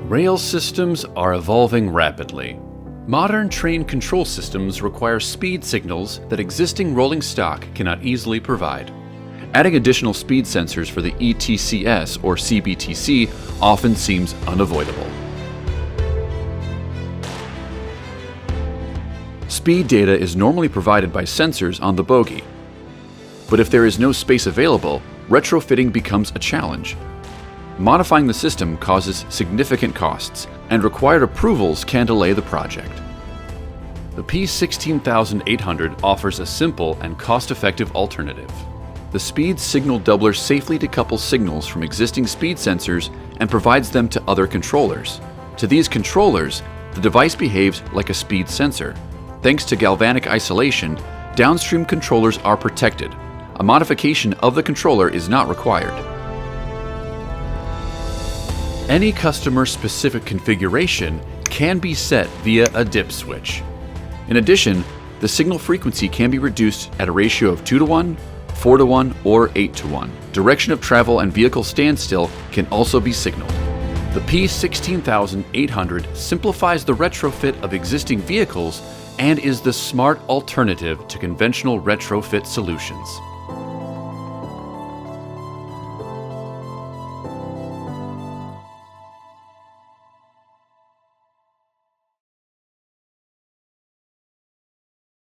Rail systems are evolving rapidly. Modern train control systems require speed signals that existing rolling stock cannot easily provide. Adding additional speed sensors for the ETCS or CBTC often seems unavoidable. Speed data is normally provided by sensors on the bogie. But if there is no space available, retrofitting becomes a challenge. Modifying the system causes significant costs, and required approvals can delay the project. The P16800 offers a simple and cost-effective alternative. The speed signal doubler safely decouples signals from existing speed sensors and provides them to other controllers. To these controllers, the device behaves like a speed sensor. Thanks to galvanic isolation, downstream controllers are protected. A modification of the controller is not required. Any customer-specific configuration can be set via a dip switch. In addition, the signal frequency can be reduced at a ratio of 2:1, 4:1, or 8:1. Direction of travel and vehicle standstill can also be signaled. The P16800 simplifies the retrofit of existing vehicles and is the smart alternative to conventional retrofit solutions.